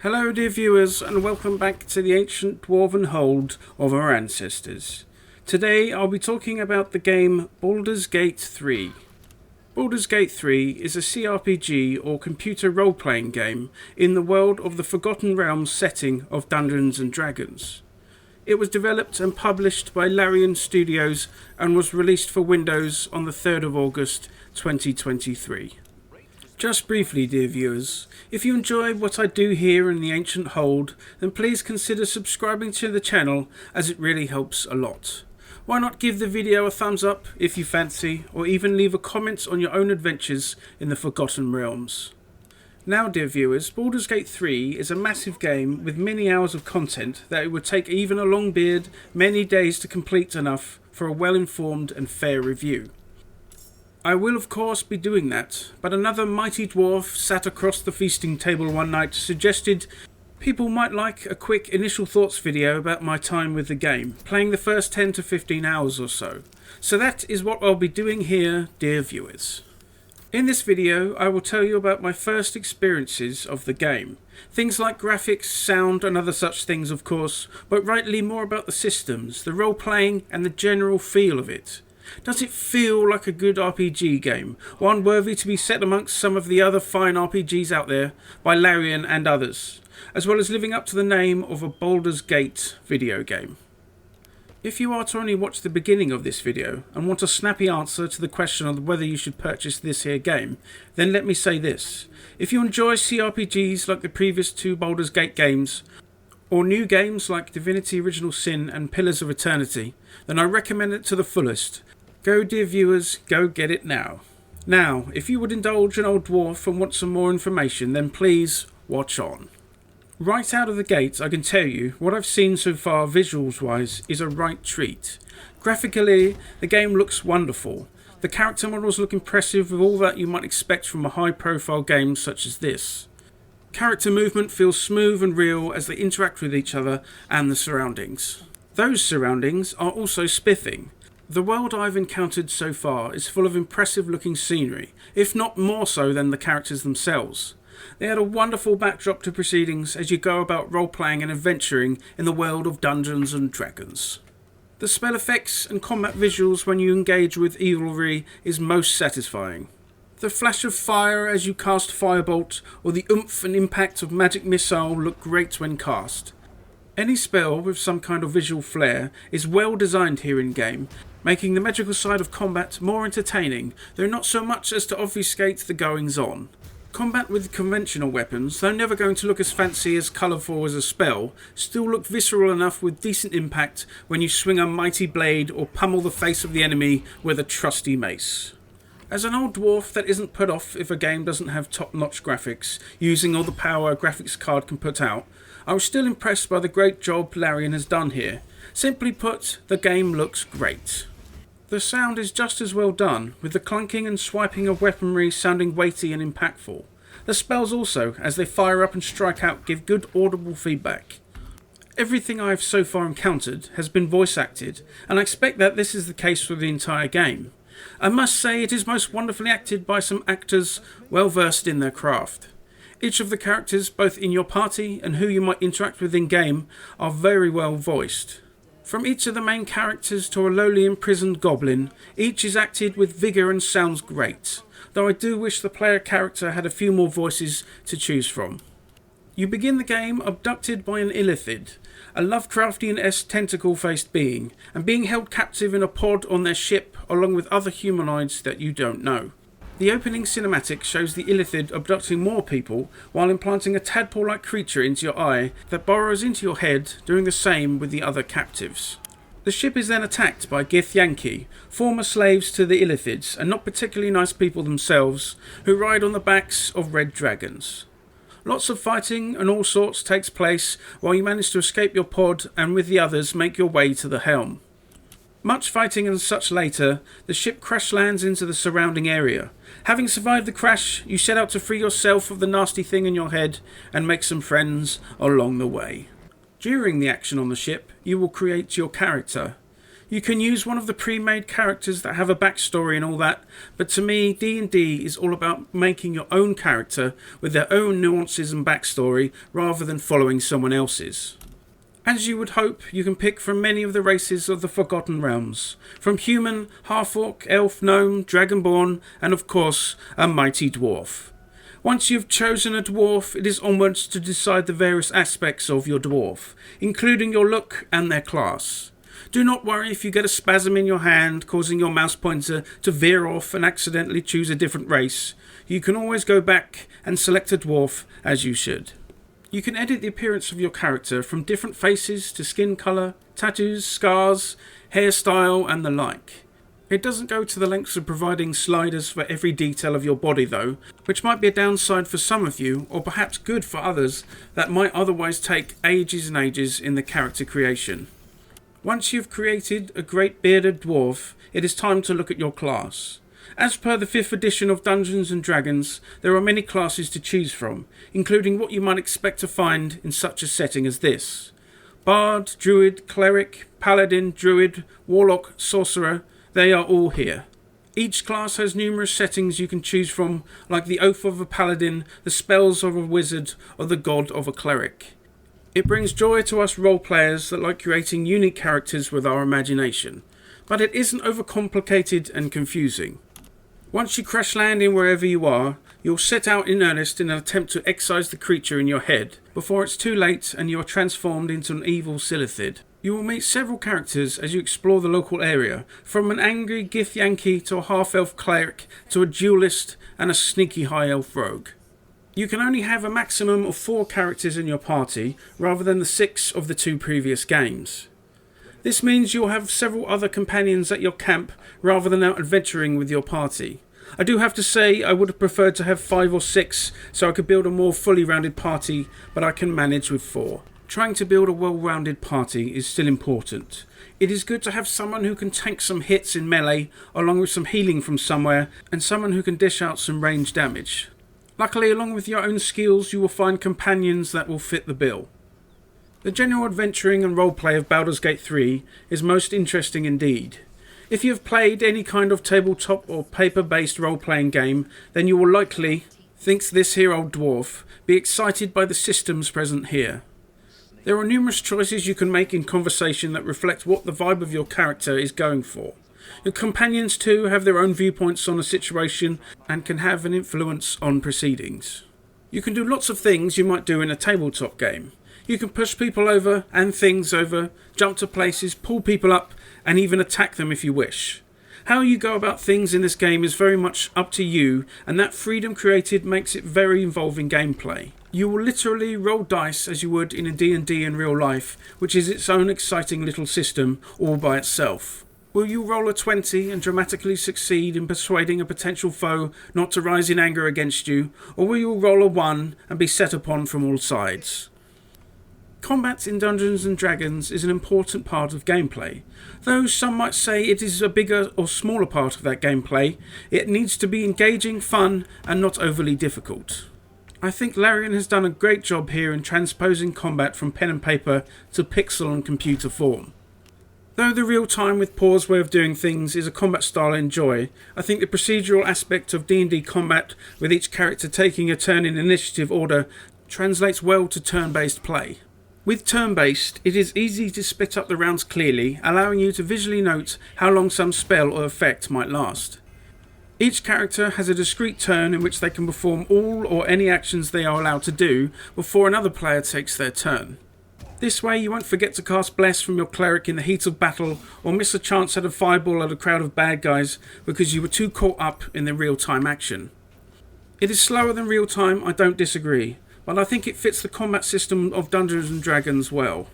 Hello dear viewers, and welcome back to the ancient dwarven hold of our ancestors. Today I'll be talking about the game Baldur's Gate 3. Baldur's Gate 3 is a CRPG or computer role-playing game in the world of the Forgotten Realms setting of Dungeons & Dragons. It was developed and published by Larian Studios and was released for Windows on the 3rd of August 2023. Just briefly, dear viewers, if you enjoy what I do here in the Ancient Hold, then please consider subscribing to the channel, as it really helps a lot. Why not give the video a thumbs up if you fancy, or even leave a comment on your own adventures in the Forgotten Realms. Now dear viewers, Baldur's Gate 3 is a massive game with many hours of content that it would take even a long beard many days to complete enough for a well-informed and fair review. I will of course be doing that, but another mighty dwarf sat across the feasting table one night suggested people might like a quick initial thoughts video about my time with the game, playing the first 10 to 15 hours or so. So that is what I'll be doing here, dear viewers. In this video I will tell you about my first experiences of the game. Things like graphics, sound and other such things of course, but rightly more about the systems, the role-playing and the general feel of it. Does it feel like a good RPG game, one worthy to be set amongst some of the other fine RPGs out there by Larian and others, as well as living up to the name of a Baldur's Gate video game? If you are to only watch the beginning of this video and want a snappy answer to the question of whether you should purchase this here game, then let me say this. If you enjoy CRPGs like the previous two Baldur's Gate games, or new games like Divinity Original Sin and Pillars of Eternity, then I recommend it to the fullest. Go dear viewers, go get it now. Now, if you would indulge an old dwarf and want some more information, then please watch on. Right out of the gate, I can tell you, what I've seen so far visuals wise is a right treat. Graphically, the game looks wonderful. The character models look impressive with all that you might expect from a high profile game such as this. Character movement feels smooth and real as they interact with each other and the surroundings. Those surroundings are also spiffing. The world I've encountered so far is full of impressive looking scenery, if not more so than the characters themselves. They add a wonderful backdrop to proceedings as you go about role-playing and adventuring in the world of Dungeons and Dragons. The spell effects and combat visuals when you engage with evilry is most satisfying. The flash of fire as you cast Firebolt or the oomph and impact of Magic Missile look great when cast. Any spell with some kind of visual flair is well designed here in game, making the magical side of combat more entertaining, though not so much as to obfuscate the goings on. Combat with conventional weapons, though never going to look as fancy as colourful as a spell, still look visceral enough with decent impact when you swing a mighty blade or pummel the face of the enemy with a trusty mace. As an old dwarf that isn't put off if a game doesn't have top-notch graphics, using all the power a graphics card can put out, I was still impressed by the great job Larian has done here. Simply put, the game looks great. The sound is just as well done, with the clunking and swiping of weaponry sounding weighty and impactful. The spells also, as they fire up and strike out, give good audible feedback. Everything I have so far encountered has been voice acted, and I expect that this is the case for the entire game. I must say it is most wonderfully acted by some actors well versed in their craft. Each of the characters, both in your party and who you might interact with in game, are very well voiced. From each of the main characters to a lowly imprisoned goblin, each is acted with vigour and sounds great, though I do wish the player character had a few more voices to choose from. You begin the game abducted by an illithid, a Lovecraftian-esque tentacle-faced being, and being held captive in a pod on their ship along with other humanoids that you don't know. The opening cinematic shows the illithid abducting more people while implanting a tadpole-like creature into your eye that burrows into your head, doing the same with the other captives. The ship is then attacked by Githyanki, former slaves to the illithids and not particularly nice people themselves, who ride on the backs of red dragons. Lots of fighting and all sorts takes place while you manage to escape your pod and with the others make your way to the helm. Much fighting and such later, the ship crash lands into the surrounding area. Having survived the crash, you set out to free yourself of the nasty thing in your head and make some friends along the way. During the action on the ship, you will create your character. You can use one of the pre-made characters that have a backstory and all that, but to me, D&D is all about making your own character with their own nuances and backstory rather than following someone else's. As you would hope, you can pick from many of the races of the Forgotten Realms, from human, half-orc, elf, gnome, dragonborn, and of course, a mighty dwarf. Once you've chosen a dwarf, it is onwards to decide the various aspects of your dwarf, including your look and their class. Do not worry if you get a spasm in your hand, causing your mouse pointer to veer off and accidentally choose a different race. You can always go back and select a dwarf as you should. You can edit the appearance of your character from different faces to skin colour, tattoos, scars, hairstyle and the like. It doesn't go to the lengths of providing sliders for every detail of your body though, which might be a downside for some of you, or perhaps good for others that might otherwise take ages and ages in the character creation. Once you've created a great bearded dwarf, it is time to look at your class. As per the 5th edition of Dungeons & Dragons, there are many classes to choose from, including what you might expect to find in such a setting as this. Bard, Druid, Cleric, Paladin, Druid, Warlock, Sorcerer, they are all here. Each class has numerous settings you can choose from, like the Oath of a Paladin, the Spells of a Wizard, or the God of a Cleric. It brings joy to us role players that like creating unique characters with our imagination, but it isn't overcomplicated and confusing. Once you crash land in wherever you are, you'll set out in earnest in an attempt to excise the creature in your head, before it's too late and you are transformed into an evil Silithid. You will meet several characters as you explore the local area, from an angry Gith Yankee to a half-elf cleric to a duelist and a sneaky high-elf rogue. You can only have a maximum of 4 characters in your party, rather than the 6 of the 2 previous games. This means you'll have several other companions at your camp, rather than out adventuring with your party. I do have to say I would have preferred to have 5 or 6, so I could build a more fully rounded party, but I can manage with 4. Trying to build a well-rounded party is still important. It is good to have someone who can tank some hits in melee, along with some healing from somewhere, and someone who can dish out some range damage. Luckily, along with your own skills, you will find companions that will fit the bill. The general adventuring and roleplay of Baldur's Gate 3 is most interesting indeed. If you have played any kind of tabletop or paper-based role-playing game, then you will likely, thinks this here old dwarf, be excited by the systems present here. There are numerous choices you can make in conversation that reflect what the vibe of your character is going for. Your companions too have their own viewpoints on a situation and can have an influence on proceedings. You can do lots of things you might do in a tabletop game. You can push people over and things over, jump to places, pull people up, and even attack them if you wish. How you go about things in this game is very much up to you, and that freedom created makes it very involving gameplay. You will literally roll dice as you would in a D&D in real life, which is its own exciting little system all by itself. Will you roll a 20 and dramatically succeed in persuading a potential foe not to rise in anger against you, or will you roll a 1 and be set upon from all sides? Combat in Dungeons & Dragons is an important part of gameplay. Though some might say it is a bigger or smaller part of that gameplay, it needs to be engaging, fun, and not overly difficult. I think Larian has done a great job here in transposing combat from pen and paper to pixel and computer form. Though the real-time with pause way of doing things is a combat style I enjoy, I think the procedural aspect of D&D combat, with each character taking a turn in initiative order, translates well to turn-based play. With turn-based, it is easy to split up the rounds clearly, allowing you to visually note how long some spell or effect might last. Each character has a discrete turn in which they can perform all or any actions they are allowed to do before another player takes their turn. This way you won't forget to cast Bless from your cleric in the heat of battle, or miss a chance at a fireball at a crowd of bad guys because you were too caught up in the real-time action. It is slower than real-time, I don't disagree, but I think it fits the combat system of Dungeons & Dragons well.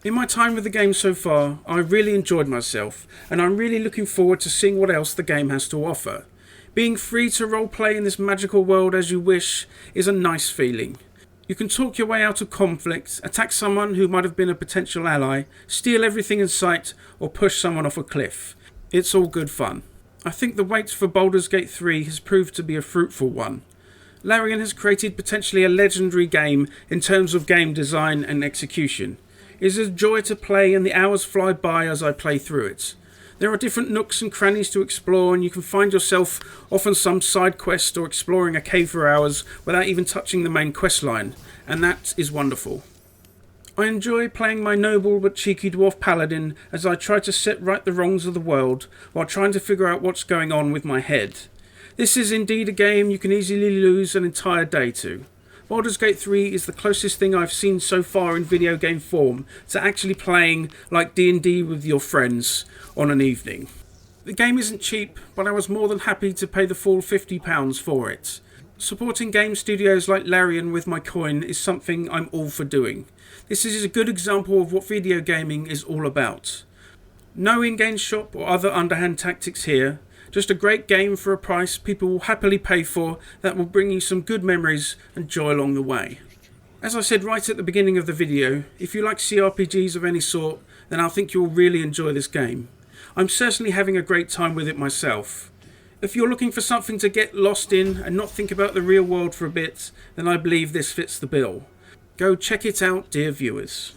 In my time with the game so far, I really enjoyed myself, and I'm really looking forward to seeing what else the game has to offer. Being free to roleplay in this magical world as you wish is a nice feeling. You can talk your way out of conflict, attack someone who might have been a potential ally, steal everything in sight, or push someone off a cliff. It's all good fun. I think the wait for Baldur's Gate 3 has proved to be a fruitful one. Larian has created potentially a legendary game in terms of game design and execution. It is a joy to play and the hours fly by as I play through it. There are different nooks and crannies to explore, and you can find yourself off on some side quest or exploring a cave for hours without even touching the main quest line, and that is wonderful. I enjoy playing my noble but cheeky dwarf paladin as I try to set right the wrongs of the world while trying to figure out what's going on with my head. This is indeed a game you can easily lose an entire day to. Baldur's Gate 3 is the closest thing I've seen so far in video game form to actually playing like D&D with your friends on an evening. The game isn't cheap, but I was more than happy to pay the full £50 for it. Supporting game studios like Larian with my coin is something I'm all for doing. This is a good example of what video gaming is all about. No in-game shop or other underhand tactics here. Just a great game for a price people will happily pay for that will bring you some good memories and joy along the way. As I said right at the beginning of the video, if you like CRPGs of any sort, then I think you'll really enjoy this game. I'm certainly having a great time with it myself. If you're looking for something to get lost in and not think about the real world for a bit, then I believe this fits the bill. Go check it out, dear viewers.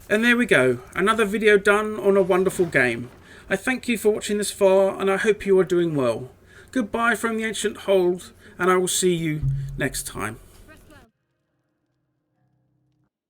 And there we go, another video done on a wonderful game. I thank you for watching this far, and I hope you are doing well. Goodbye from the Ancient Hold, and I will see you next time.